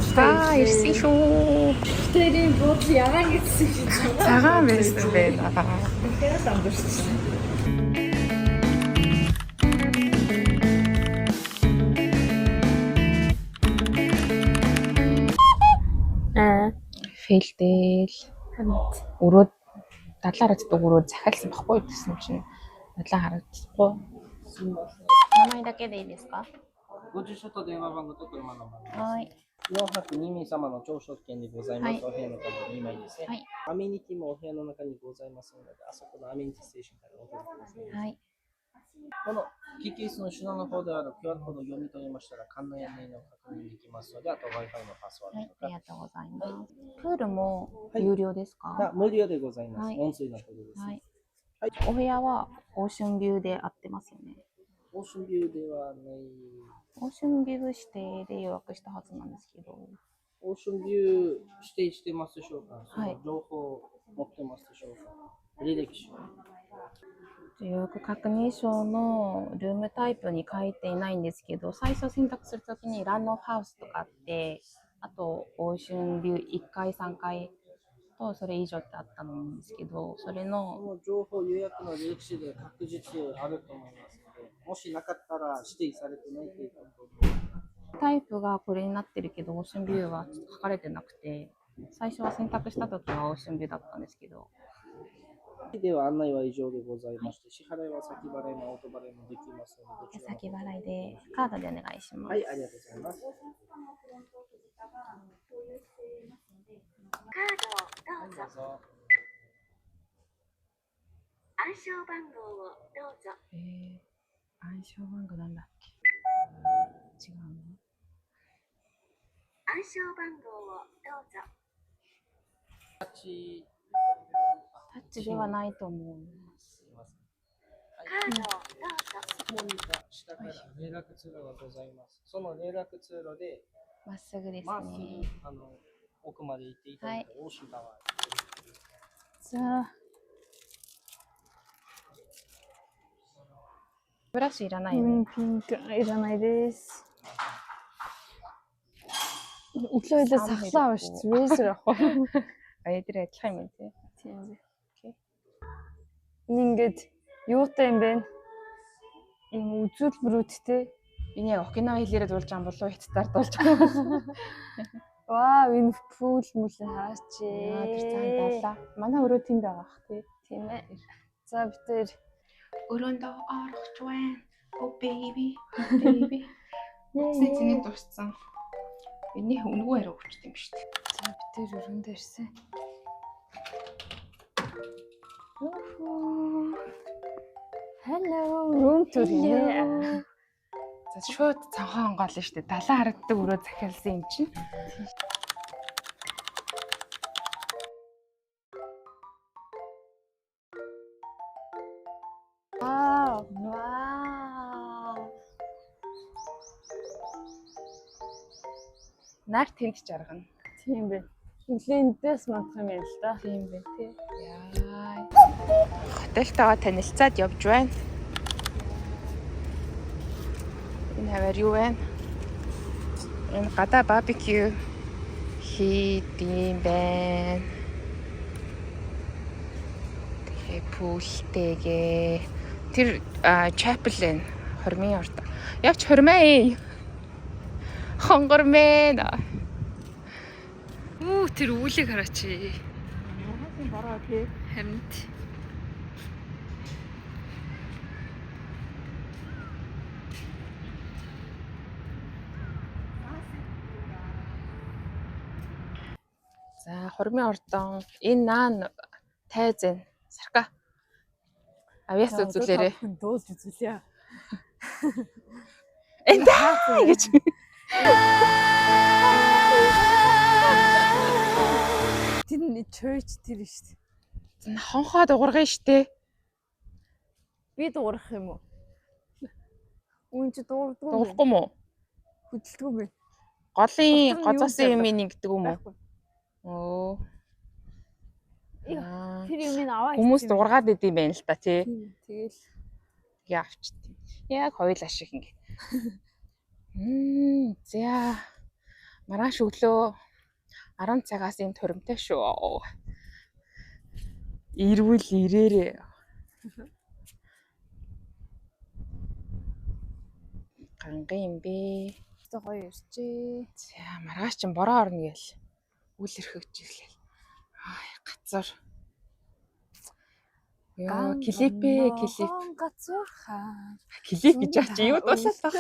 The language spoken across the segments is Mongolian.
За ирсэн шүү. тэрийн бод яагаад гэсэн чинь Цагаан байсан байна. тэгэхээр амдэрсэн. Фэлдэл. Өрөөд дадлаараа здэг өрөөд захиалсан баггүй гэсэн чинь дадлаа харагдахгүй. Намайг даけでいいですか？ご住所と電話番号と車の番号です。はい。 4泊2名様の朝食券でございます。はいお部屋の数2枚ですね、はい。アメニティもお部屋の中にございますので、あそこのアメニティステーションからお届けください。はい。このキーケースの後ろの方である QR コードを読み取りましたら、館内案内の確認できますので、あと Wi-Fi のパスワーはい、ドとか、ありがとうございます。プールも有料ですか？が無料でございます。はい温水のプールです、はい。はい。お部屋はオーシャンビューで合ってますよね。オーシャンビューではない。オーシャンビュー指定で予約したはずなんですけど。オーシャンビュー指定してますでしょうか？はい。その情報持ってますでしょうか？履歴書。予約確認書のルームタイプに書いていないんですけど、最初選択するときにランドハウスとかあって、あとオーシャンビュー1階3階とそれ以上ってあったと思うんですけど、それそのの情報予約の履歴書で確実あると思いますので、もしなかったら指定されてないということで、タイプがこれになってるけど、オーシャンビューはちょっと書かれてなくて、最初は選択したときはオーシャンビューだったんですけど。では案内は以上でございまして、支払いは先払いもオート払いもできますので、どちらも先払いでカードでお願いします。はい、ありがとうございます。カードをどうぞ。どうぞ。暗証番号をどうぞ。暗証番号なんだっけ？違うの？暗証番号をどうぞ。タッチタッチではないと思う。すいません。カードをどうぞ。モニター下から連絡通路がございます。その連絡通路でまっすぐですまっすぐね。奥まで行っていただいて、欧州側。じゃあ、ブラシいらないね。ピンクいらないですөглөөдөө сахлаа ууш вэсэр авах. Эдрээ адилхан юм тий. Тийм үү. Ингээд юутай юм бэ? Энэ үзүүлбэрүүдтэй. Энэ яг Окинава хэлээрээ дуулж байгаа болов уу? Хятадаар дуулж байгаа. Вау, энэ пүүл мүлэн хаач. Тэр цаан далаа. Манай өрөө тэнд байгаа бах тий. Тийм ээ. За бид тэр Өрөөндөө орох байна. Oh baby, baby. Сэцний дурсан. Эний өнгөө арай өгчт юм шүү дээ. за бид тэр өрөөнд ирсэн. Hello, room tour хийе. За шууд цанхаа онгоолно шүү дээ. Далаа харагддаг өрөө захиалсан юм чинь. Вау, вау. Нар тэнд жаргана. Тийм бэ. Инглендээс мандах юм байна л да. Тийм бэ тий. Яа. Хотелтойгоо танилцаад явж байна. Энэ хавар юу вэ? Энэ гадаа барбекю хийдэм байна. Тэгээ пүүлтэйгээ тэр чапел энэ хормын орд. Явч хормээ. Хонгормээ. Тэр үүлийг хараач. Яахан бараа тий. Харин за хормын ордон энэ наан тайзэн сарка авьяас үзүүлээрээ Дуулж үзүүлээ. энэ таа гэж Тэр нь church тэр шүү дээ. хонхоо дуургая штэ. Би дуурах юм уу? Үн чи дуурдгүй юм. Дуурахгүй мó? Хөдөлтгүй бэ. Голын гозоосон юм ингэдэг юм уу? Оо. Тэр юм аваа. Хүмүүс дуургаад идэм байна л та тий. Тэгэл Тэгээ авчт. Яг хоёул ашиг ингэ. За. Маргааш өглөө 10 цагаас энэ туримтай шүү. Ирвэл ирээрээ. Ганга юм бэ. Тэ гоё ирчээ. За маргааш чинь бороо орно гээл. Үл эрхэж ирлээ. Газар. Яа, клипээ, клип. Газар хаа. Клип гэж аач юу дуулаад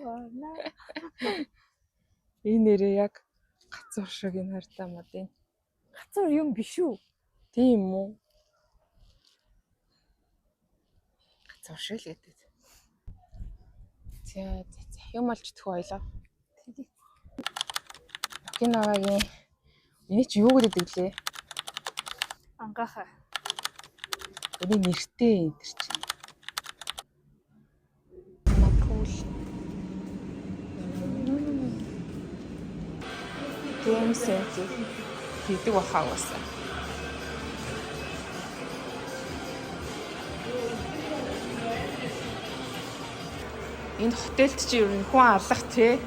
байна. Энэ нэрээ яг газар шиг энэ хартаа модын. Газар юм биш үү? Тийм үү? Газар шиг л гэдэг. За юм олж идэх байлаа. Тэгээ. Окинавагийн энэ чи юу гэдэг лээ? Ангахаа. Өний нэртэй энэ төр чинь. Макул. Гэм сэнти хийдэг бахаа уусаа. Энэ хотелд чи ер нь хүн алах тий.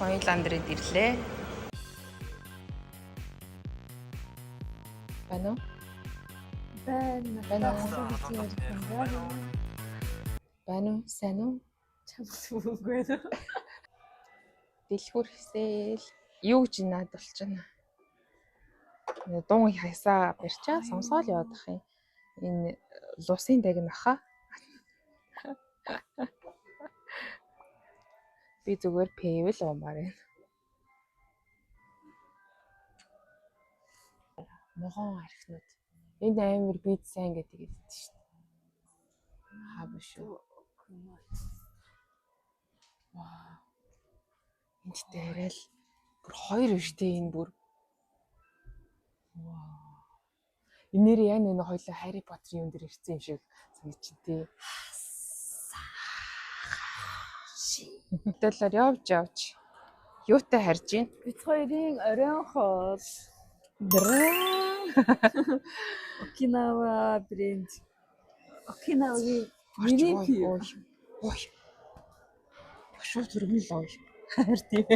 Хойландрэд ирлээ. Байна уу? Байна. Байна уу? Сайн уу? Чамсгүй байна. Дэлгүр хэсэл. Юу гэж наад болчихно. Дун хайсаа барьчаа сонсоол яваад ах юм. Энэ лусын даг наха. Би зүгээр пэвэл уумаар байна. Могон архинууд. Энд амар бит сайн гэдэг хэлдэг шүү дээ. Хаа биш үү? Вау. Энд дээрэл бүр хоёр өштэй энэ бүр. Вау. Энээр яг нэг хоёлоо Harry Potter-ийн юм дээр ирсэн юм шиг санагдчих тий. Хөтөлөөр явж. Юутай харж гин? Бид хоёрын оройн хоол. Окинава брэнд. Окинавагийн миний Ой. Шууд төргөн л ой. Хаар тийм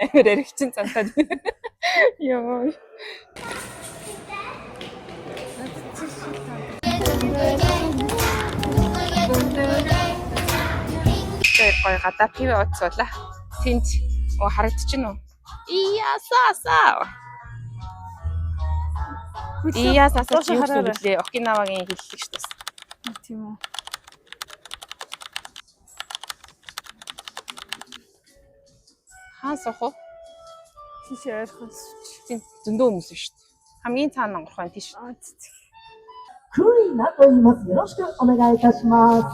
амар аригчин цантаад. Яа. Тэр гой гадаа пив уцуулаа. Тинт харагдчихна уу? Ияасаа. Ияасаа чи юу гэвлээ? Окинавагийн хэллэг шүү дээ. тийм үү. Хаан сох уу? Тийш ойрхон сууч. Тийм зөндөө хүмүүс шүү дээ. Хамгийн цаана онгорох байх тийш.クイナと言います。よろしくお願いいたします。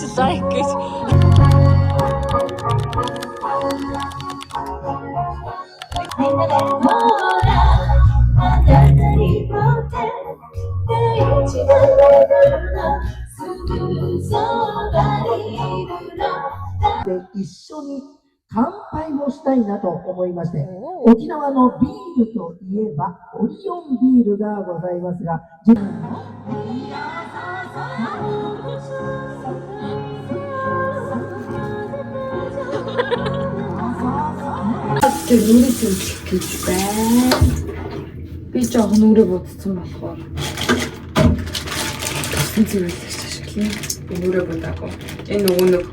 It's like it.で一緒に乾杯もしたいなと思いまして、沖縄のビールといえばオリオンビールがございますが、Нүрээ төвлөх гэж байна. Би жоохон нүрээ будсан болохоор туссан зүйлээс ашиглая. Би нүрээ будаагүй. Энэ нөгөө нэг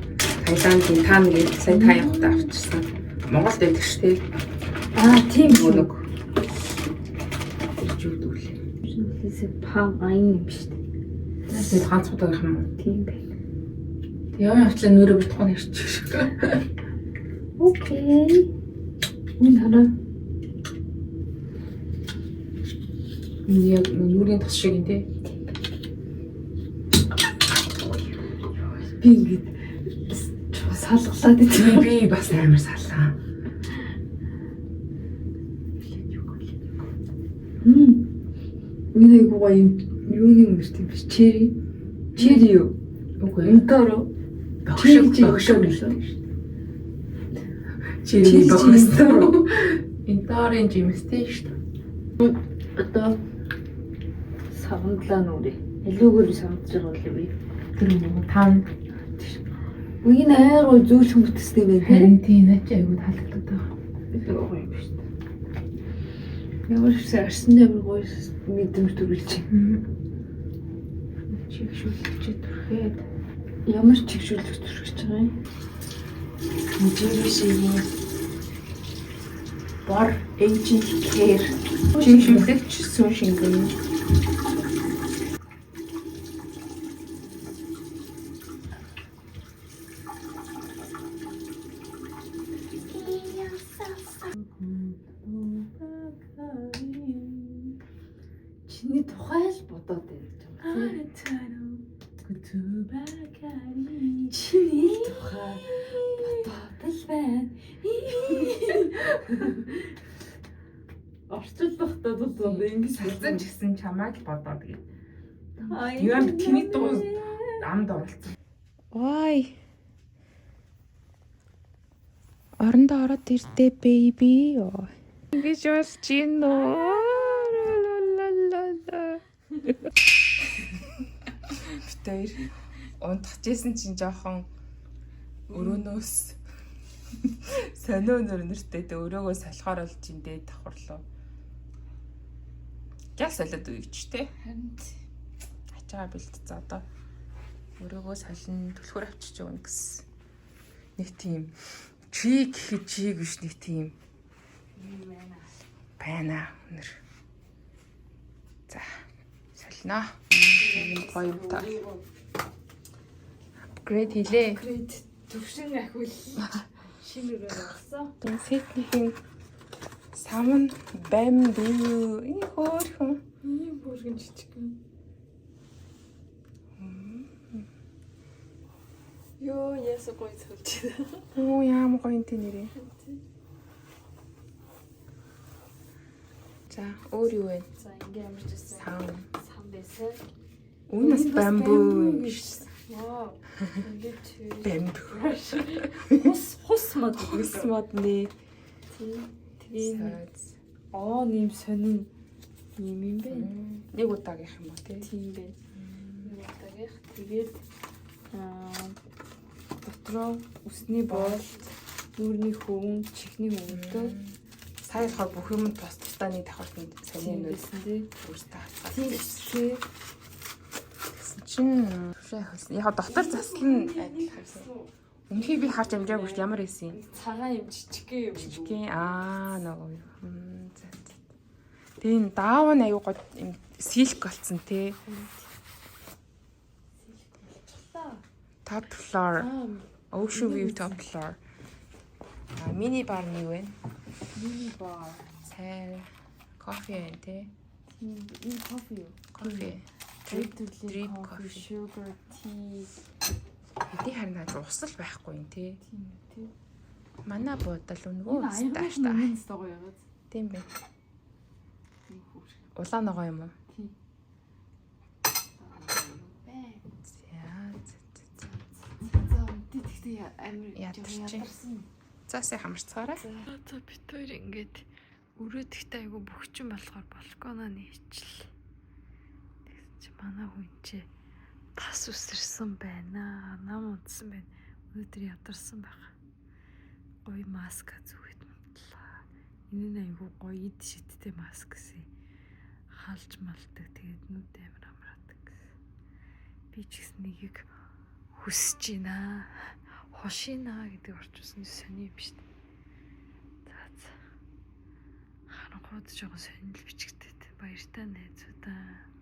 Таиландын таан гэж сайн та явахтаа авчихсан. Монголд байдаг шүү дээ. Тийм Нөгөө нэг өгдүүлээ. Лээсээ пам айн юм шүү дээ. Тэгээд ганц удаа гэх юм уу? Тийм байна. Яа явчлаа нөрөө битгоо нэрчих шиг. Окей. Энэ хараа. Яг нүрийн тас шиг юм тий. Би ингэж салглаад идэв. Би бас амар саллаа. Энэ айгуугаа юм юуны мөрт юм биш. Чери. Чери юу? Үгүй. Инторо. Богшог гэлээ. Чири богшог. Инторын жимстэй шүү дээ. Одоо савндлаа нүрээ. Илүүгээр савдж байгаа бол би. Тэр нэг таан. Үгийн айр гой зөөлх бүтстэй байх. Харин тийм наач айгуу таалагдаад байгаа. Илүүгээр юм биш. Ямар ч арсан дээр гой мэдрэмж төрүүлж. Чигшүүлж төрхээд Ямар чигшүүлэх төрөж байгаа юм. Жиришээ бар agent care чигшүүлэгч сүүн шингэн. Чиний тухай л бодоод байна. Чиний тухай бодоод л байна. Орчлохдоо тусаад ингэж Салцсан ч гэсэн чамайг л бодоод гээд. Яа тэний дуу амд оролцсон. Ой. Орондоо ороод ирдээ baby. Ингэж болж гин нөө. Битээр унтчихжсэн чинь жоохон өрөөнөөс сонио нэртэй өрөөгөө салхаар олж индээ давхарлаа. Гял солиод үйч те. Ачаа бэлтцээ одоо. Өрөөгөө сална түлхүүр авчиж өгнө гэсэн. Нэг тийм чи гэхэд чи биш нэг тийм. Байна өнөр. За солино. Гоё юм та. Апгрейд хийлээ. төвшин ахвал шинээр авсан. Энэ сетийн самн бамбу энэ хөөрхөн Ийм бүргэн жижиг юм. Йоо, ясаа гоё цөлж байна. оо яам гоё энэ нэрээ. За өөр юу вэ? За, ингээм ямар ч гэсэн сан байсан. Үүнээс бамбу биш. Вау. Ингээд Бамбу. хус мод Ус модны тэгээ нэм сонин юм юм байна. нэг удаагийнх юм уу тий? Тийм байна. Нэг удаагийнх тэгээд дотроо усны боол, нүүрний хөвөн, чихний хөвөнтэй Сая болохоор бүх юм тус тусдаа нэг давхартанд сонио нөөс байсан тий. өөртөө хацгаа. Тийм шүү. Чин яг дотор заслан адилхан байсан. Өмнөхийг би харж амжаагүй шүү ямар байсан юм. Цагаан юм жижигхэн юм. Жижигхэн нөгөө юу. За. Тэгээ даав нь аюу гоо юм силк болцсон те. Top floor. Ocean view top floor. Мини бар нь юу вэ? Мини бар. Цай, кофе те. Энэ кофе юу? Кофе. Drip coffee. coffee, sugar, tea. Эдийн харин ус л байхгүй юм те. Тийм тий. Манай буудал өнгөө Аягүй стааштай. нэмэн стогоо яваад. Тийм бэ. Улаан ногоо юм уу? Тийм. За, тэгтээ амир Ядарсан. За сая хамарцгаарай. За бит хоёр ингээд өрөөд ихтэй айгу бөхчин болохоор балконоо нээчихлээ. Тэгсэн чи манай хүн чи тас үсэрсэн байна. Нам унтсан байна. Өнөөдөр ядарсан байгаа. Гоё маска зүгээд мунтлаа. Энэ нь айгу гоё ид шидтэй маск гэсэн. Халж малдаг. Тэгээд нүд амир амраадаг. Би ч гэсэн нэгийг хүсэж байна. Хошина гэдэг орчуулсан сони юм шүү дээ. За. Харанхууд жоохон сонирхол бичгтэй. баяртай найзуудаа.